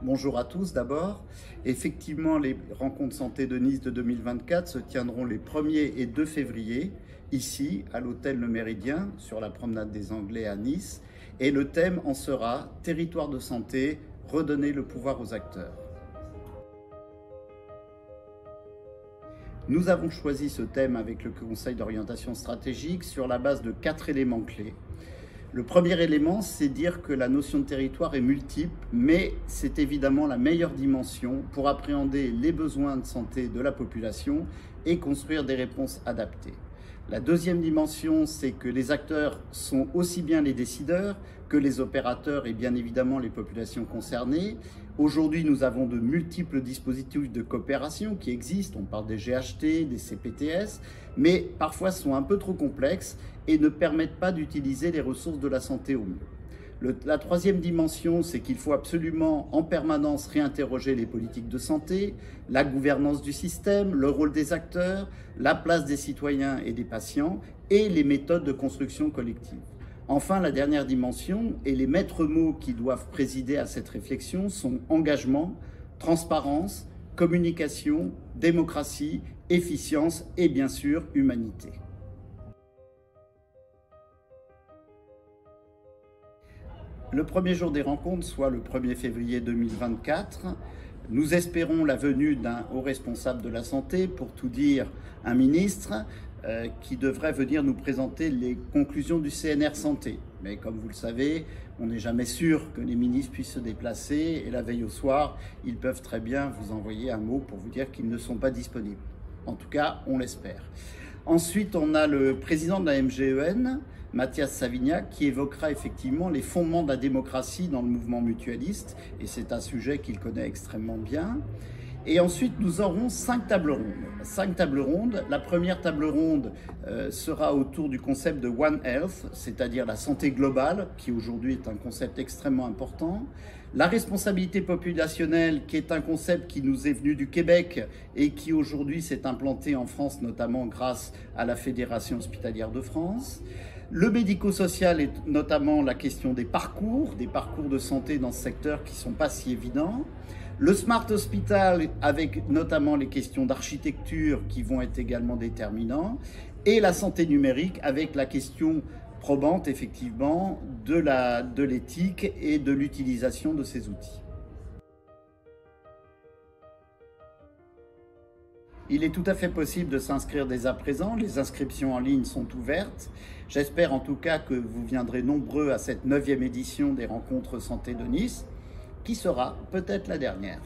Bonjour à tous d'abord. Effectivement, les rencontres santé de Nice de 2024 se tiendront les 1er et 2 février, ici, à l'hôtel Le Méridien, sur la promenade des Anglais à Nice. Et le thème en sera « Territoire de santé, redonner le pouvoir aux acteurs ». Nous avons choisi ce thème avec le Conseil d'orientation stratégique sur la base de 4 éléments clés. Le premier élément, c'est dire que la notion de territoire est multiple, mais c'est évidemment la meilleure dimension pour appréhender les besoins de santé de la population et construire des réponses adaptées. La deuxième dimension, c'est que les acteurs sont aussi bien les décideurs que les opérateurs et bien évidemment les populations concernées. Aujourd'hui, nous avons de multiples dispositifs de coopération qui existent. On parle des GHT, des CPTS, mais parfois sont un peu trop complexes et ne permettent pas d'utiliser les ressources de la santé au mieux. La troisième dimension, c'est qu'il faut absolument en permanence réinterroger les politiques de santé, la gouvernance du système, le rôle des acteurs, la place des citoyens et des patients et les méthodes de construction collective. Enfin, la dernière dimension et les maîtres mots qui doivent présider à cette réflexion sont engagement, transparence, communication, démocratie, efficience et bien sûr humanité. Le premier jour des rencontres, soit le 1er février 2024, nous espérons la venue d'un haut responsable de la santé, pour tout dire un ministre, qui devrait venir nous présenter les conclusions du CNR Santé. Mais comme vous le savez, on n'est jamais sûr que les ministres puissent se déplacer et la veille au soir, ils peuvent très bien vous envoyer un mot pour vous dire qu'ils ne sont pas disponibles. En tout cas, on l'espère. Ensuite, on a le président de la MGEN, Mathias Savignac, qui évoquera effectivement les fondements de la démocratie dans le mouvement mutualiste, et c'est un sujet qu'il connaît extrêmement bien. Et ensuite, nous aurons 5 tables rondes. 5 tables rondes. La première table ronde sera autour du concept de One Health, c'est-à-dire la santé globale, qui aujourd'hui est un concept extrêmement important. La responsabilité populationnelle, qui est un concept qui nous est venu du Québec et qui aujourd'hui s'est implanté en France, notamment grâce à la Fédération hospitalière de France. Le médico-social est notamment la question des parcours de santé dans ce secteur qui ne sont pas si évidents. Le Smart Hospital avec notamment les questions d'architecture qui vont être également déterminants. Et la santé numérique avec la question probante effectivement de l'éthique et de l'utilisation de ces outils. Il est tout à fait possible de s'inscrire dès à présent. Les inscriptions en ligne sont ouvertes. J'espère en tout cas que vous viendrez nombreux à cette 9e édition des rencontres santé de Nice, qui sera peut-être la dernière.